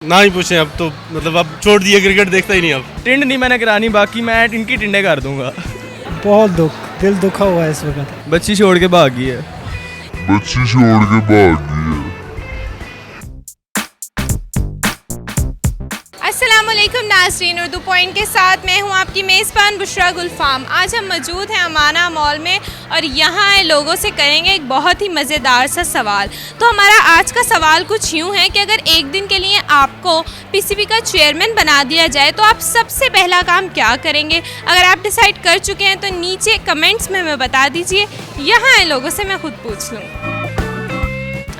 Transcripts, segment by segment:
ना ही पूछें अब तो, मतलब अब छोड़ दिए, क्रिकेट देखता ही नहीं अब। टिंड नहीं मैंने करानी, बाकी मैं इनकी टिंडे कर दूंगा। बहुत दुख, दिल दुखा हुआ है इस वक्त। बच्ची छोड़ के भाग गई है। बच्ची छोड़ के भाग गई है। अस्सलामुअलैकुम नाज़रीन, उर्दू पॉइंट के साथ मैं हूं आपकी मेज़बान बुशरा गुलफाम। आज हम मौजूद हैं अमाना मॉल में और यहाँ आए लोगों से करेंगे एक बहुत ही मज़ेदार सा सवाल। तो हमारा आज का सवाल कुछ यूँ है कि अगर एक दिन के लिए आपको पीसीबी का चेयरमैन बना दिया जाए तो आप सबसे पहला काम क्या करेंगे? अगर आप डिसाइड कर चुके हैं तो नीचे कमेंट्स में हमें बता दीजिए। यहाँ आए लोगों से मैं खुद पूछ लूँ।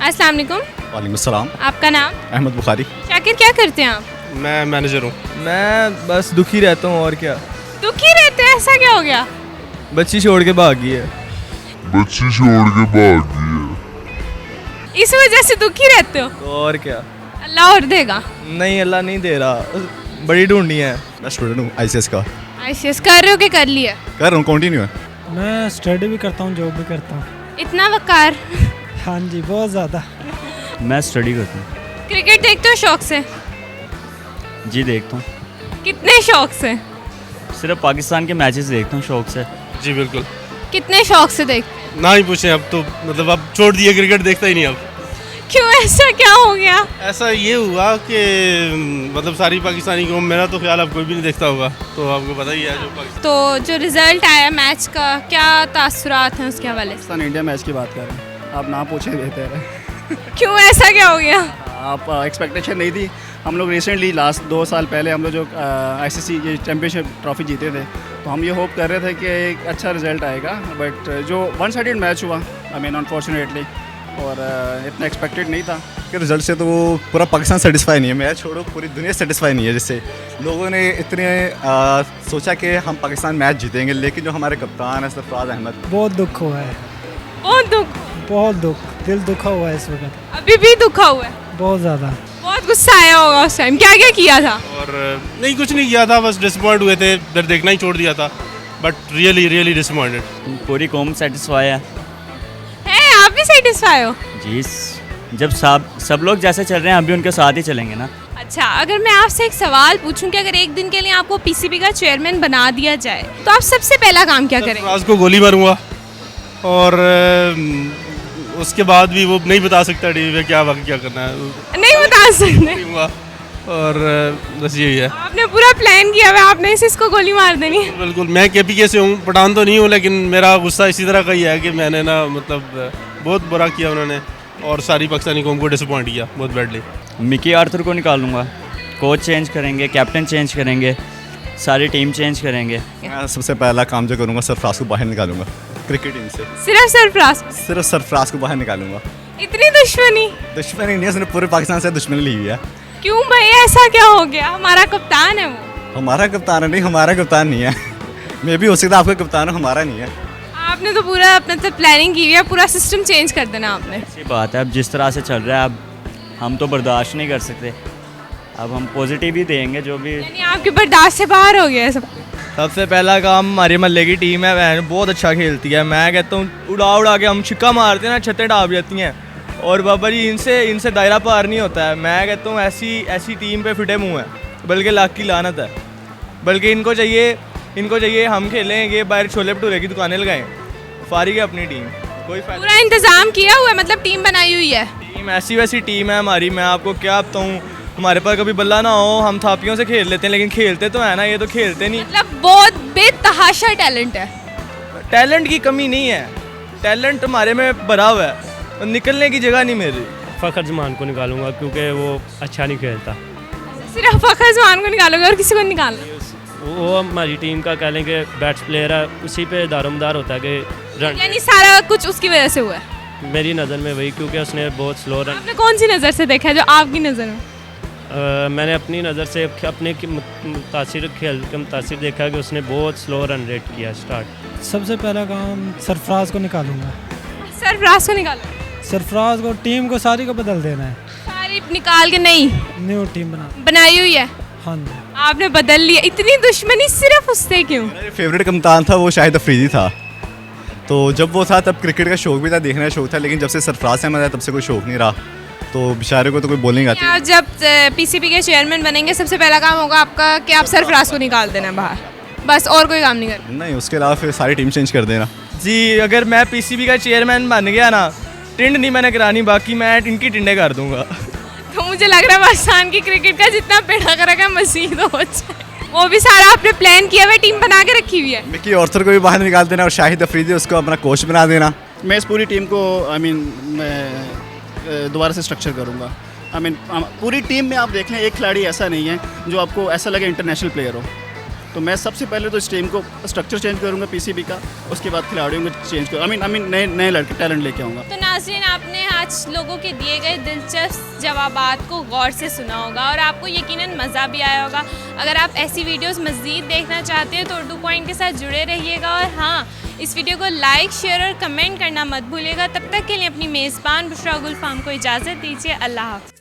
अस्सलाम वालेकुम। वालेकुम सलाम। आपका नाम? अहमद बुखारी। शाकिर, क्या करते हैं आप? मैं मैनेजर हूँ। मैं बस दुखी रहता हूँ और क्या। दुखी रहते हैं, ऐसा क्या हो गया? बच्ची छोड़ के भाग गई है। बच्ची छोड़ के भाग गई है। इस वजह से दुखी रहते हो? तो और क्या। अल्लाह और देगा। नहीं, अल्लाह नहीं दे रहा, बड़ी ढूंढनी है। मैं स्टूडेंट हूँ आईसीएस का। आईसीएस कर रहे हो कि कर लिया? कर रहा हूँ, कंटिन्यू है। मैं स्टडी भी करता हूँ, जॉब भी करता हूँ। इतना वकार। हाँ जी, बहुत ज़्यादा। मैं स्टडी करता हूँ। क्रिकेट देखते हो शौक से? जी देखता हूँ। कितने शौक से? सिर्फ पाकिस्तान के मैचेस देखता हूँ शौक से। जी बिल्कुल। कितने शौक से देखते? ना ही पूछें अब तो, मतलब अब छोड़ दिए, क्रिकेट देखता ही नहीं अब। क्यों, ऐसा क्या हो गया? ऐसा ये हुआ कि मतलब सारी पाकिस्तानी कौम, मेरा तो ख्याल अब कोई भी नहीं देखता होगा, तो आपको पता ही है जो पाकिस्तान। तो जो रिजल्ट आया मैच का, क्या तासुरात हैं उसके हवाले से? पाकिस्तान इंडिया मैच की बात कर रहे हैं, आप ना पूछे बेहतर है। क्यों, ऐसा क्या हो गया? आप एक्सपेक्टेशन नहीं थी। हम लोग रिसेंटली लास्ट 2 साल पहले हम लोग जो आईसीसी ये चैम्पियनशिप ट्रॉफी जीते थे, तो हम ये होप कर रहे थे कि एक अच्छा रिजल्ट आएगा, बट जो वन साइडेड मैच हुआ, आई मीन अनफॉर्चुनेटली, और इतना एक्सपेक्टेड नहीं था। के रिजल्ट से तो वो पूरा पाकिस्तान सेटिस्फाई नहीं है। मैं छोड़ो, पूरी दुनिया सेटिस्फाई नहीं है। जिससे लोगों ने इतने सोचा कि हम पाकिस्तान मैच जीतेंगे, लेकिन जो हमारे कप्तान है सरफराज अहमद, बहुत दुख हुआ है, बहुत दुख, दिल दुखा हुआ है इस वक्त। अभी भी दुखा हुआ है? बहुत ज़्यादा। बहुत गुस्सा आया होगा उस टाइम। क्या क्या किया था? और नहीं, कुछ नहीं किया था, बस डिसअपॉइंट हुए थे, फिर देखना ही छोड़ दिया था। But really really disappointed. पूरी कौम सेटिस्फाई है। आप भी सेटिस्फाई हो? जी, जब सब लोग जैसे चल रहे हैं हम भी उनके साथ ही चलेंगे ना। अच्छा, अगर मैं आपसे एक सवाल पूछूं कि अगर एक दिन के लिए आपको पीसीबी का चेयरमैन बना दिया जाए तो आप सबसे पहला काम क्या करेंगे? सरफराज को गोली मारूंगा और उसके बाद भी वो नहीं बता सकता टीवी पे क्या बाकी क्या करना है। नहीं बता सकते? और बस यही है। आपने पूरा प्लान किया हुआ, आपने इसको गोली मार देनी है। बिल्कुल। मैं केपीके से हूँ, पठान तो नहीं हूँ, लेकिन मेरा गुस्सा इसी तरह का ही है कि मैंने ना, मतलब बहुत बुरा किया उन्होंने और सारी पाकिस्तानी कौम को डिसअपॉइंट किया बहुत बैडली। मिकी आर्थर को निकालूंगा, कोच चेंज करेंगे, कैप्टन चेंज करेंगे, सारी टीम चेंज करेंगे। मैं सबसे पहला काम जो करूँगा, सरफराज को बाहर निकालूंगा क्रिकेट टीम से। सिर्फ सरफराज? सिर्फ सरफराज को बाहर निकालूंगा। इतनी दुश्मनी? दुश्मनी नहीं है, उसने पूरे पाकिस्तान से दुश्मनी ली हुई है। क्यों भाई, ऐसा क्या हो गया? हमारा कप्तान है वो। हमारा कप्तान है? नहीं, हमारा कप्तान नहीं है। मैं भी हो सकता है आपका कप्तान हो, हमारा नहीं है। आपने तो पूरा मतलब प्लानिंग की हुई है, पूरा सिस्टम चेंज कर देना आपने। अच्छी बात है, अब जिस तरह से चल रहा है अब हम तो बर्दाश्त नहीं कर सकते। अब हम पॉजिटिव ही देंगे जो भी। यानी आपके बर्दाश्त से बाहर हो गया है सब? सबसे पहला काम, हमारे महल्ले की टीम है, वह बहुत अच्छा खेलती है। मैं कहता हूँ उड़ा उड़ा के हम छिक्का मारते हैं ना, छतें डाब जाती हैं। और बाबा जी, इनसे दायरा पार नहीं होता है। मैं कहता हूँ ऐसी टीम पे फिटे मुँह है, बल्कि लाख की लानत है। बल्कि इनको चाहिए हम खेलें, ये बाहर छोले भटूरे की दुकानें लगाएं। फारिग है अपनी टीम, कोई फायदा। पूरा इंतजाम किया हुआ है, मतलब टीम बनाई हुई है? टीम ऐसी वैसी टीम है हमारी, मैं आपको क्या बताऊँ। हमारे पास कभी बल्ला ना हो, हम थापियों से खेल लेते हैं, लेकिन खेलते तो है ना, ये तो खेलते नहीं। मतलब बहुत बेतहाशा टैलेंट है। टैलेंट की कमी नहीं है, टैलेंट हमारे में भरा हुआ है, निकलने की जगह नहीं मेरी। फ़खर जमान को निकालूंगा क्योंकि वो अच्छा नहीं खेलता। सिर्फ फ़खर जमान को निकालोगे और किसी को निकालना? वो हमारी टीम का कह लें कि बैट्स प्लेयर है, उसी पे दारोमदार होता है कि रन। यानी सारा कुछ उसकी वजह से हुआ है? मेरी नज़र में वही, क्योंकि उसने बहुत स्लो रन। आपने कौन सी नज़र से देखा है जो आपकी नज़र में? मैंने अपनी नज़र से अपने मुतासिर खेल के मुतासिर देखा कि उसने बहुत स्लो रन रेट किया स्टार्ट। सबसे पहला काम सरफराज को निकालूंगा। सरफराज को निकालो? सरफराज को, टीम को सारी को बदल देना है। सारी निकाल के? नहीं, न्यू टीम बनाई हुई है। हाँ जी। आपने बदल लिया? इतनी दुश्मनी सिर्फ उससे क्यों? मेरा फेवरेट कप्तान था वो शाहिद अफरीदी था, तो जब वो था तब क्रिकेट का शौक भी था, देखने का शौक था। लेकिन जब से सरफराज अहमद आया तब से कोई शौक नहीं रहा। तो बेचारे को तो कोई बोलिंग आती है। जब पीसीबी के चेयरमैन बनेंगे, सबसे पहला काम होगा आपका कि आप सरफराज को निकाल देना बाहर, बस और कोई काम नहीं करना। नहीं, उसके अलावा फिर सारी टीम चेंज कर देना। जी अगर मैं पीसीबी का चेयरमैन बन गया ना, टिंड नहीं मैंने करानी, बाकी मैं इनकी टिंडे कर दूंगा। तो मुझे लग रहा है पाकिस्तान की क्रिकेट का जितना पेड़ा कर रखा है मसीद हो जाए, वो भी सारा आपने प्लान किया हुआ, टीम बना के रखी हुई है। मिकी ऑर्थर को भी बाहर निकाल देना और शाहिद अफरीदी उसको अपना कोच बना देना। मैं इस पूरी टीम को मैं दोबारा से स्ट्रक्चर करूँगा। पूरी टीम में आप देख लें, एक खिलाड़ी ऐसा नहीं है जो आपको ऐसा लगे इंटरनेशनल प्लेयर हो। तो मैं सबसे पहले तो इस टीम को स्ट्रक्चर चेंज करूँगा पीसीबी का, उसके बाद खिलाड़ियों को चेंज करूँ, नए लड़के टैलेंट लेके आऊँगा। तो नाज़रीन, आपने आज लोगों के दिए गए दिलचस्प जवाबात को गौर से सुना होगा और आपको यकीनन मज़ा भी आया होगा। अगर आप ऐसी वीडियोस मज़ीद देखना चाहते हैं तो उर्दू पॉइंट के साथ जुड़े रहिएगा और हाँ, इस वीडियो को लाइक, शेयर और कमेंट करना मत भूलिएगा। तब तक के लिए अपनी मेज़बान बुशरा गुल फाम को इजाज़त दीजिए। अल्लाह हाफ़िज़।